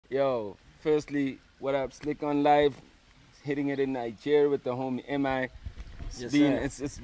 Yo, firstly, what up, Slick on Live? Hitting it in Nigeria with the homie MI. Yes, sir. Yes, It's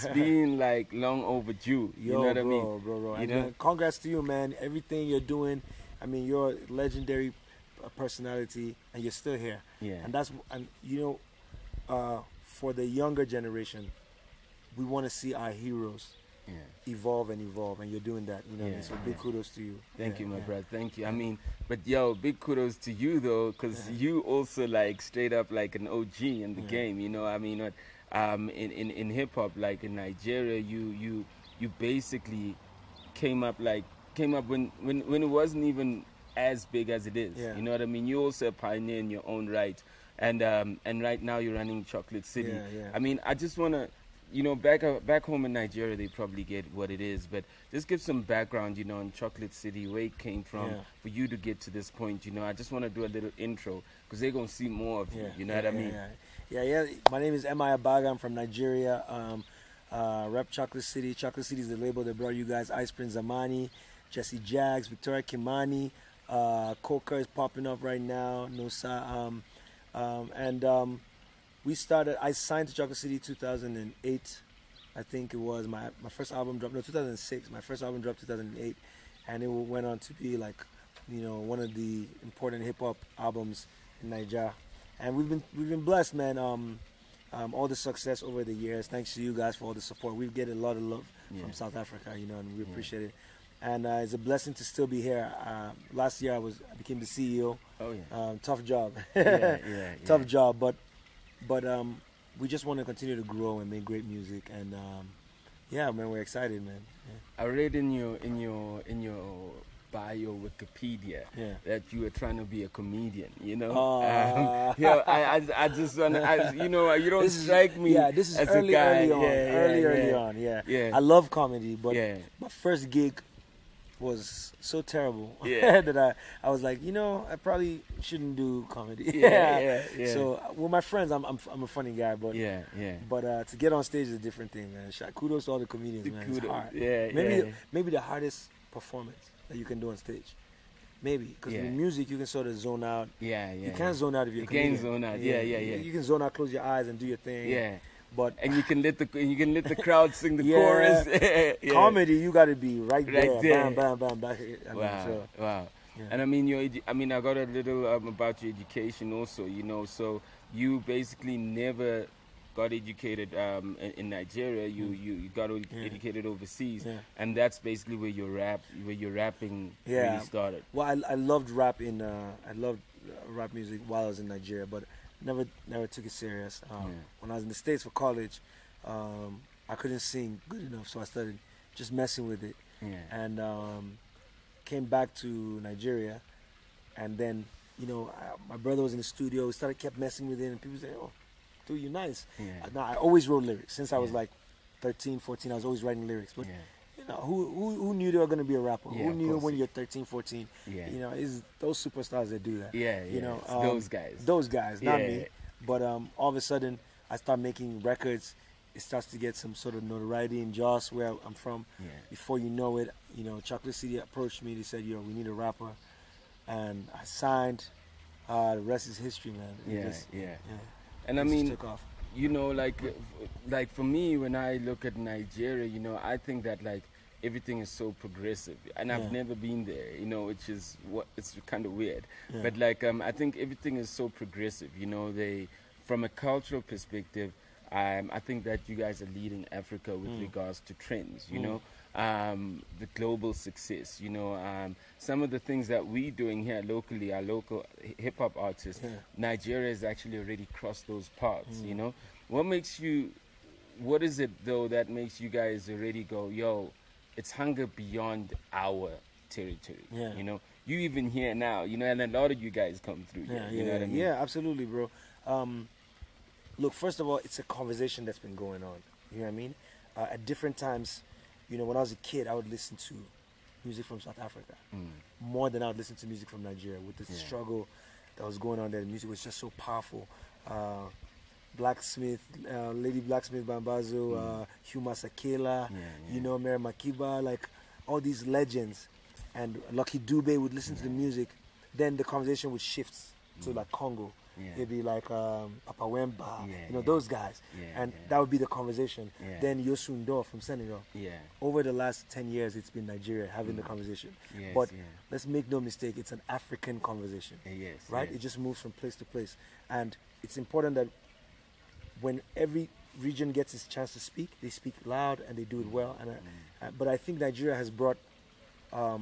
sir. been like long overdue. You know Yo, what I mean? bro. You And know? congrats to you, man. Everything you're doing. I mean, you're a legendary personality, and you're still here. Yeah. And for the younger generation, we want to see our heroes Yeah. evolve and evolve, and you're doing that. You know what I mean? So big kudos to you. Thank Yeah, you, my yeah. brother. Thank you. I mean, but yo, big kudos to you though, because you also like straight up like an OG in the game. You know, I mean, in hip hop, like in Nigeria, you basically came up like came up when it wasn't even as big as it is. Yeah. You know what I mean? You're also a pioneer in your own right, and right now you're running Chocolate City. Yeah. I mean, I just wanna. You know, back home in Nigeria, they probably get what it is, but just give some background, you know, on Chocolate City, where it came from, Yeah. for you to get to this point. You know, I just want to do a little intro because they're gonna see more of you. Yeah, You know yeah, what I mean? Yeah. My name is Abaga. I'm from Nigeria. Rep Chocolate City. Chocolate City is the label that brought you guys Ice Prince Zamani, Jesse Jags, Victoria Kimani. Coca is popping up right now. We started. I signed to Chocolate City 2008. I think it was my first album dropped. No, 2006. My first album dropped 2008, and it went on to be like, one of the important hip hop albums in Nigeria. And we've been blessed, man. All the success over the years. Thanks to you guys for all the support. We get a lot of love from South Africa, and we appreciate it. And it's a blessing to still be here. Last year I became the CEO. Oh yeah. Tough job. Tough job, but we just want to continue to grow and make great music. And yeah, man, we're excited, man. I read in your bio Wikipedia that you were trying to be a comedian. You know. Yeah. I just want to. You know, you don't strike me. Yeah, this is as early, a guy. early on. Yeah. I love comedy, but my first gig was so terrible that I was like, I probably shouldn't do comedy. Yeah. So with my friends, I'm a funny guy, but But to get on stage is a different thing, man. Kudos to all the comedians, man. It's hard. Maybe the hardest performance that you can do on stage. Maybe because with music you can sort of zone out. You can't zone out if you're a comedian. You can zone out. Yeah. You can zone out, close your eyes, and do your thing. Yeah. But and you can let the crowd sing the chorus. Comedy, you got to be right there. Bam, back. Wow. Yeah. And I got a little about your education also. You know, so you basically never got educated in Nigeria. You got educated overseas, and that's basically where your rapping really started. Well, I loved rap I loved rap music while I was in Nigeria, but never took it serious. When I was in the States for college, I couldn't sing good enough, so I started just messing with it. And came back to Nigeria, and then my brother was in the studio. We kept messing with it, and people say, "Oh, dude, you're nice." Now I always wrote lyrics since I was like 13, 14. I was always writing lyrics, but. Who knew they were going to be a rapper? Who knew when you're 13, 14? It's those superstars that do that. Those guys, not me. But all of a sudden, I start making records. It starts to get some sort of notoriety in Jos, where I'm from. Before you know it, Chocolate City approached me. They said, we need a rapper. And I signed. The rest is history, man. And I mean, took off. Like for me, when I look at Nigeria, I think that like everything is so progressive, and I've never been there, which is it's kind of weird. But like I think everything is so progressive. They, from a cultural perspective, I think that you guys are leading Africa with regards to trends. The global success. Some of the things that we're doing here locally, our local hip hop artists, Nigeria has actually already crossed those paths. What is it though that makes you guys already go, yo, it's hunger beyond our territory? You even here now, and a lot of you guys come through here. You know what I mean? Yeah, absolutely, bro. Look, first of all, it's a conversation that's been going on. You know what I mean? At different times, when I was a kid, I would listen to music from South Africa more than I would listen to music from Nigeria. With the struggle that was going on there, the music was just so powerful. Blacksmith, Lady Blacksmith Bambazo, Huma Sakela, Mary Makiba, like all these legends. And Lucky Dube would listen to the music then the conversation would shift to like Congo. It'd be like Apawemba, those guys, and that would be the conversation. Then Yosundo from Senegal. Over the last 10 years, it's been Nigeria having the conversation. But let's make no mistake, it's an African conversation, right? It just moves from place to place, and it's important that when every region gets its chance to speak, they speak loud and they do it well. And but I think Nigeria has brought a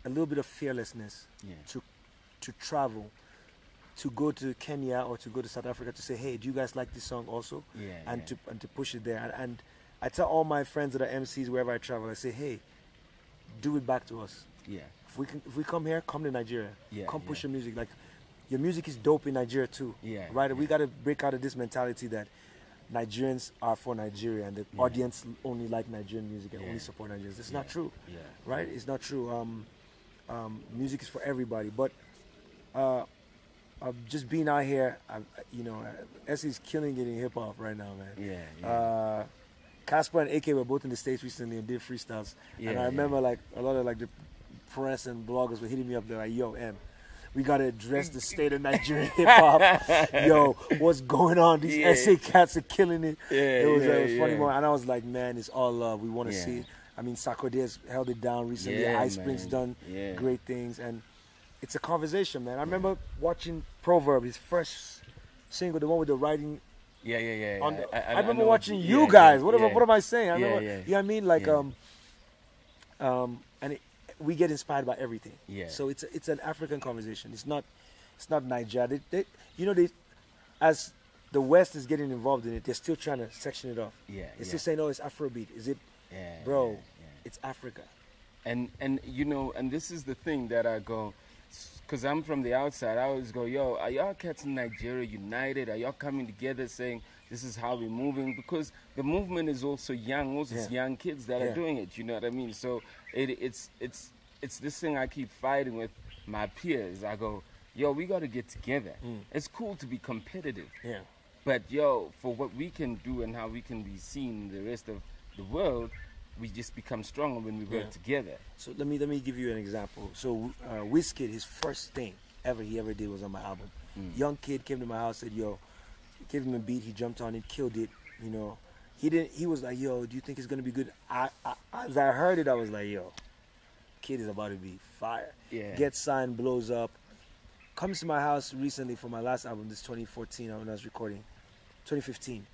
little bit of fearlessness to travel, to go to Kenya or to go to South Africa to say, hey, do you guys like this song also? To push it there. And I tell all my friends that are MCs wherever I travel, I say, hey, do it back to us. If we come here, come to Nigeria. Come push your music. Like, your music is dope in Nigeria too. Right? We got to break out of this mentality that Nigerians are for Nigeria and the audience only like Nigerian music and only support Nigerians. It's not true. Right? It's not true. Music is for everybody. But just being out here, Essie's killing it in hip hop right now, man. Casper and AK were both in the States recently and did freestyles. And I remember like a lot of like the press and bloggers were hitting me up. They're like, yo, M, we gotta address the state of Nigerian hip hop. Yo, what's going on? These SA cats are killing it. It was a funny moment. And I was like, man, it's all love. We want to see it. I mean, Sarkodie's held it down recently. Ice Spring's done great things. And it's a conversation, man. I remember watching Proverb, his first single, the one with the writing. I remember watching you guys. What am I saying? I remember, you know what I mean? Like, and we get inspired by everything. So it's an African conversation. It's not Nigeria. As the West is getting involved in it, they're still trying to section it off. They're still saying, oh, it's Afrobeat. Is it? Bro, it's Africa. And this is the thing that I go, because I'm from the outside, I always go, yo, are y'all cats in Nigeria united? Are y'all coming together saying this is how we're moving? Because the movement is also young, it's young kids that are doing it, you know what I mean? So it's this thing I keep fighting with my peers. I go, yo, we got to get together. It's cool to be competitive. But yo, for what we can do and how we can be seen in the rest of the world, we just become stronger when we work together. So let me give you an example. So Wizkid, his first thing he ever did was on my album. Young kid came to my house, said, yo, gave him a beat, he jumped on it, killed it, He was like, yo, do you think it's gonna be good? As I heard it, I was like, yo, kid is about to be fire. Gets signed, blows up. Comes to my house recently for my last album, this 2014 when I was recording. 2015.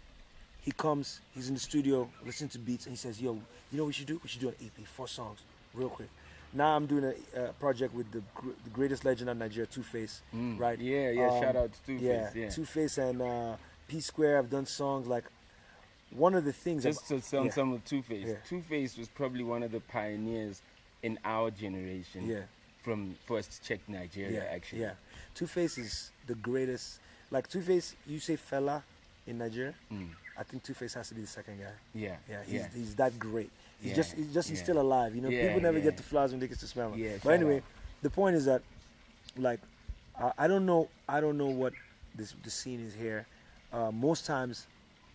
He comes, he's in the studio, listening to beats, and he says, yo, you know what we should do? We should do an EP, 4 songs, real quick. Now I'm doing a project with the greatest legend of Nigeria, Two-Face, right? Shout out to Two-Face. Two-Face and P-Square have done songs like, one of the things... Just to sound some of Two-Face. Two-Face was probably one of the pioneers in our generation from first check Nigeria, actually. Two-Face is the greatest. Like Two-Face, you say fella in Nigeria, I think Two-Face has to be the second guy. He's that great. He's still alive. People never get the flowers when they get to smell them. But anyway, the point is that, like, I don't know what the scene is here. Most times,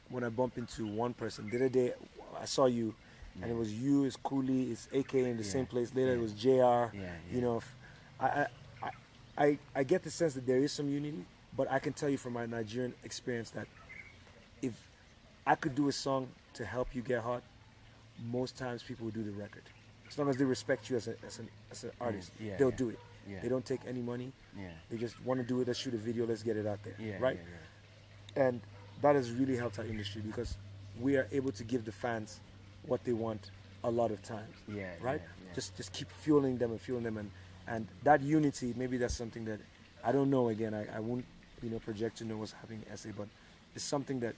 when I bump into one person, the other day I saw you, and it was you, it's Cooley, it's AK in the same place. Later it was JR. I get the sense that there is some unity, but I can tell you from my Nigerian experience that if I could do a song to help you get hot, most times people will do the record. As long as they respect you as an artist, they'll do it. They don't take any money. They just want to do it. Let's shoot a video. Let's get it out there. Right? And that has really helped our industry because we are able to give the fans what they want a lot of times. Right? Just keep fueling them, and that unity. Maybe that's something that I don't know. Again, I won't project to know what's happening in SA, but it's something that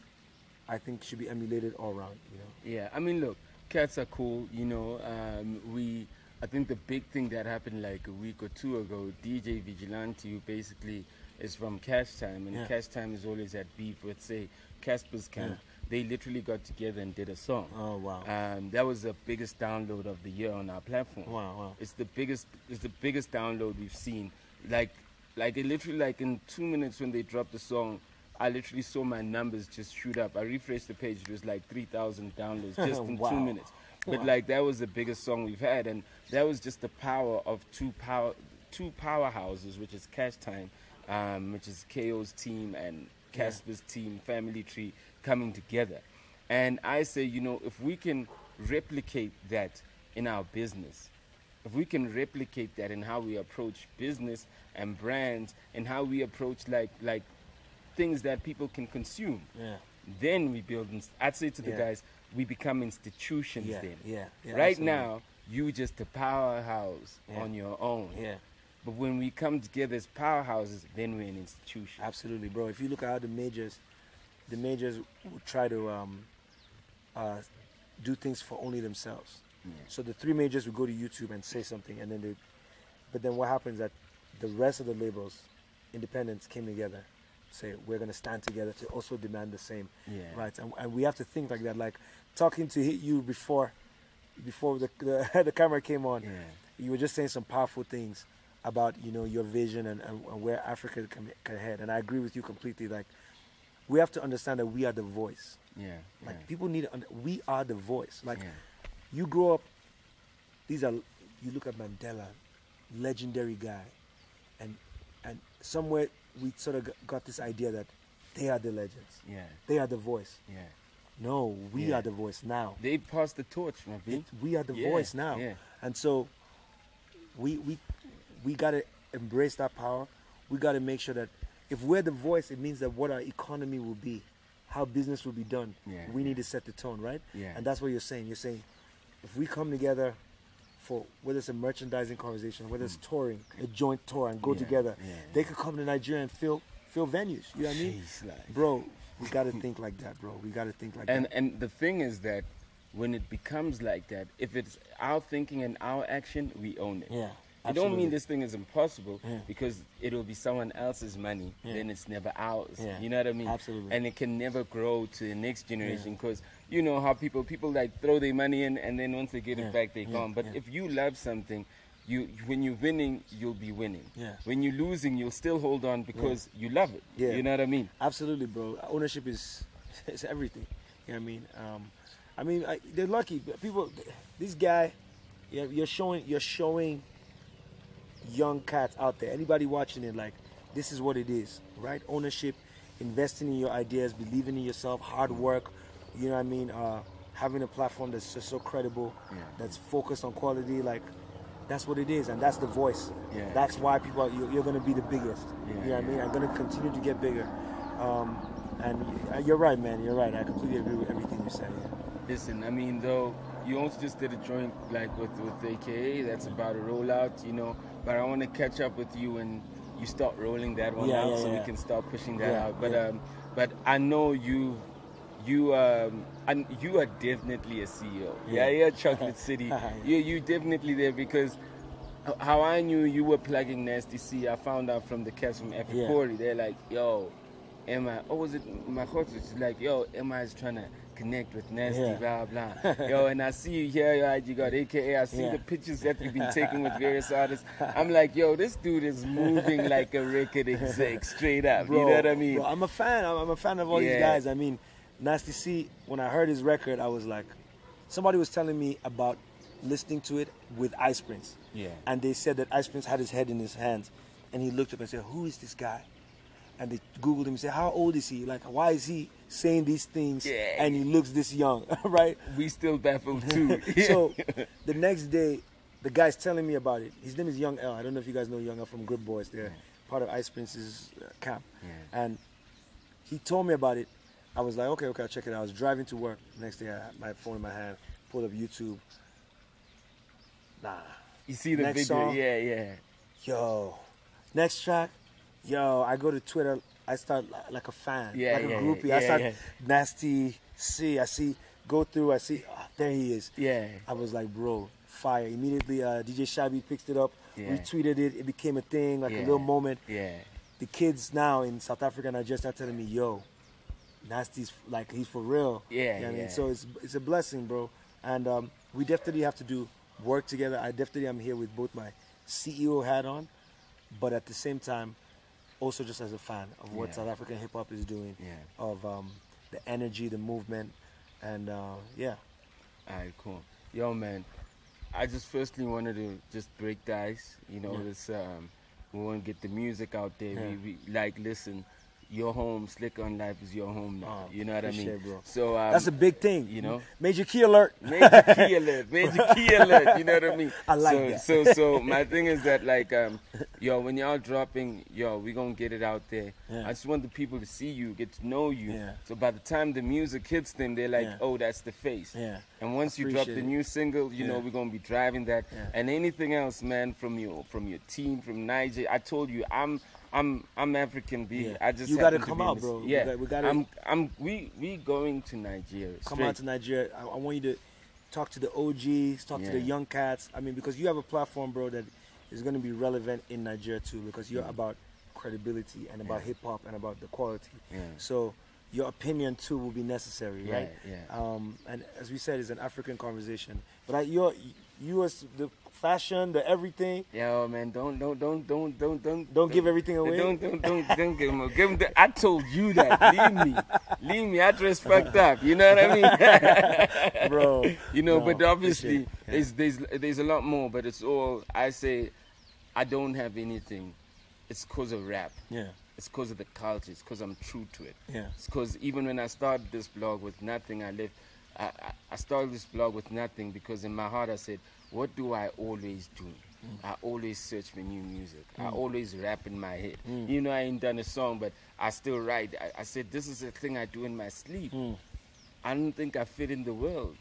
I think should be emulated all around. I mean, look, cats are cool. I think the big thing that happened like a week or two ago, DJ Vigilante, who basically is from Cash Time, and Cash Time is always at beef with, say, Casper's Camp. They literally got together and did a song. Oh wow! That was the biggest download of the year on our platform. Wow! It's the biggest download we've seen. Like it literally, like in 2 minutes when they dropped the song, I literally saw my numbers just shoot up. I refreshed the page, it was like 3,000 downloads just in 2 minutes. But like that was the biggest song we've had, and that was just the power of two powerhouses, which is Cash Time, which is KO's team, and Casper's team, Family Tree, coming together. And I say, you know, if we can replicate that in our business, if we can replicate that in how we approach business and brands and how we approach like things that people can consume, then we build. I'd say to the guys, we become institutions. Right now, you just a powerhouse on your own. But when we come together as powerhouses, then we're an institution. Absolutely, bro. If you look at how the majors would try to do things for only themselves. So the three majors would go to YouTube and say something, and then but then what happens that the rest of the labels, independents, came together, say we're gonna stand together to also demand the same, right? And we have to think like that. Like talking to you before the camera came on, you were just saying some powerful things about, you know, your vision and where Africa can head. And I agree with you completely. Like we have to understand that we are the voice. Like people need to we are the voice. Like you grow up, you look at Mandela, legendary guy, and somewhere we sort of got this idea that they are the legends. They are the voice. No, we are the voice now. They passed the torch, my B. We are the voice now. And so we got to embrace that power. We got to make sure that if we're the voice, it means that what our economy will be, how business will be done. We need to set the tone, right? And that's what you're saying. You're saying if we come together for whether it's a merchandising conversation, whether it's touring, a joint tour, and go together, they could come to Nigeria and fill venues. You know what I mean? Bro, we got to think like that, bro. We got to think like that. And the thing is that when it becomes like that, if it's our thinking and our action, we own it. I don't mean this thing is impossible because it'll be someone else's money, then it's never ours. You know what I mean? Absolutely. And it can never grow to the next generation because you know how people like throw their money in and then once they get it back, they're gone. But if you love something, when you're winning, you'll be winning. When you're losing, you'll still hold on because you love it. You know what I mean? Absolutely, bro. Ownership is everything. You know what I mean? They're lucky. People, this guy, you're showing young cats out there, anybody watching it, like this is what it is, right? Ownership, investing in your ideas, believing in yourself, hard work, you know what I mean, having a platform that's just so credible, that's focused on quality, like that's what it is, and that's the voice. That's why people you're going to be the biggest. You know what I mean? I'm going to continue to get bigger. And you're right, man, you're right. I completely agree with everything you said. Listen, I mean, though, you also just did a joint like with AKA that's about to roll out, you know. But I want to catch up with you when you start rolling that one out, so we can start pushing that out. But I know you are definitely a CEO. You're Chocolate City. You definitely there because how I knew you were plugging Nasty C, I found out from the cats from Epicori. They're like, yo, Emma. Oh, was it my coach? It's like, yo, Emma is trying to connect with Nasty, blah, blah. Yo, and I see you here, you got AKA, I see the pictures that you've been taking with various artists. I'm like, yo, this dude is moving like a record exec, straight up. Bro, you know what I mean? Bro, I'm a fan. I'm a fan of all these guys. I mean, Nasty C, when I heard his record, I was like, somebody was telling me about listening to it with Ice Prince. And they said that Ice Prince had his head in his hands. And he looked up and said, who is this guy? And they Googled him and said, how old is he? Like, why is he saying these things and he looks this young, right? We still baffled too. So the next day, the guy's telling me about it. His name is Young L. I don't know if you guys know Young L from Good Boys. They're part of Ice Prince's camp. And he told me about it. I was like, okay, I'll check it out. I was driving to work. The next day, I had my phone in my hand, pulled up YouTube. You see the next video, song, Yo, next track. Yo, I go to Twitter. I start like a fan, like a groupie. I start Nasty C. I see, go through. I see, there he is. I was like, bro, fire. Immediately, DJ Shabby picked it up, retweeted it. It became a thing, like a little moment. The kids now in South Africa and Nigeria start telling me, yo, Nasty's like, he's for real. You know what I mean? So it's a blessing, bro. And we definitely have to do work together. I definitely am here with both my CEO hat on, but at the same time, also just as a fan of what South African hip-hop is doing, of the energy, the movement, and All right, cool. Yo, man, I just firstly wanted to just break the ice. You know, this we want to get the music out there. We like listen. Your home, Slick on Life is your home now. You know what I mean? Bro. So that's a big thing. You know, major key alert. Major key alert. Major key alert. You know what I mean? I like that. So my thing is that like, yo, when y'all dropping, yo, we gonna get it out there. I just want the people to see you, get to know you. So by the time the music hits them, they're like, oh, that's the face. And once you drop the new single, you know, we're gonna be driving that. And anything else, man, from your team, from Niger. I told you, I'm African, B. I just you gotta come out, bro. Yeah, we gotta. We going to Nigeria. Come out to Nigeria. I want you to talk to the OGs, talk to the young cats. I mean, because you have a platform, bro, that is going to be relevant in Nigeria too. Because you're about credibility and about hip hop and about the quality. So your opinion too will be necessary, right? And as we said, it's an African conversation. But you as the fashion, the everything. Yo, man, don't give everything away. Don't give them. Give them. I told you that. Leave me. I dress fucked up. You know what I mean, bro? You know, but obviously, there's a lot more. But it's all I say. I don't have anything. It's cause of rap. It's cause of the culture. It's cause I'm true to it. It's cause even when I started this blog with nothing, I started this blog with nothing because in my heart I said, what do I always do? I always search for new music. I always rap in my head. You know, I ain't done a song, but I still write. I said, this is a thing I do in my sleep. I don't think I fit in the world.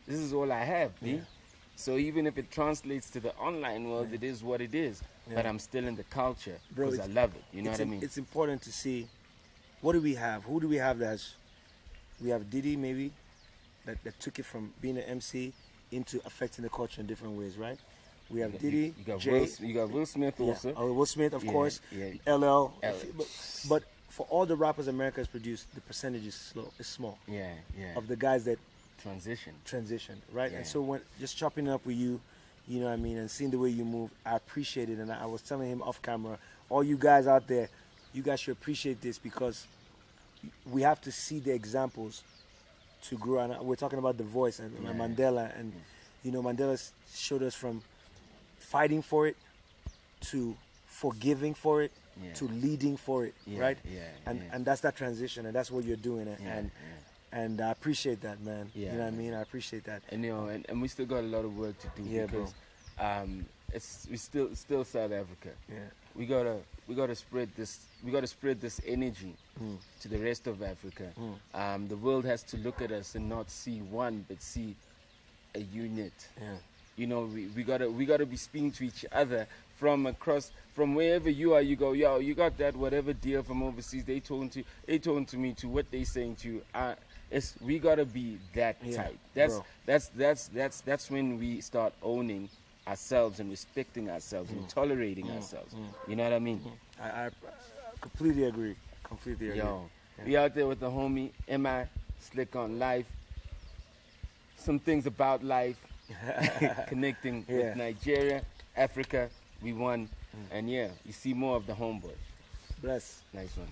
This is all I have, B. So even if it translates to the online world, it is what it is. But I'm still in the culture because I love it. You know what I mean? It's important to see, what do we have? Who do we have we have Diddy maybe, that took it from being an MC into affecting the culture in different ways, right? We have Diddy, you got Will Smith also. Will Smith, of course. LL. But for all the rappers America has produced, the percentage is small. Of the guys that transition, right? And so when just chopping up with you, you know what I mean, and seeing the way you move, I appreciate it. And I was telling him off camera, all you guys out there, you guys should appreciate this because we have to see the examples to grow. And we're talking about The Voice and Mandela, and you know, Mandela showed us from fighting for it to forgiving for it to leading for it, right? And that's that transition, and that's what you're doing. And I appreciate that, man. You know what I mean? I appreciate that. And you know, and we still got a lot of work to do because we still South Africa. We gotta spread this energy to the rest of Africa. The world has to look at us and not see one, but see a unit. You know, we gotta be speaking to each other from wherever you are. You go, yo, you got that whatever deal from overseas. They told to me to what they saying to you. We gotta be that tight. That's when we start owning ourselves and respecting ourselves and tolerating ourselves. You know what I mean? I completely agree. Yo, we out there with the homie MI Slick on Life. Some things about life, connecting with Nigeria, Africa. We won, and you see more of the homeboy. Bless. Nice one.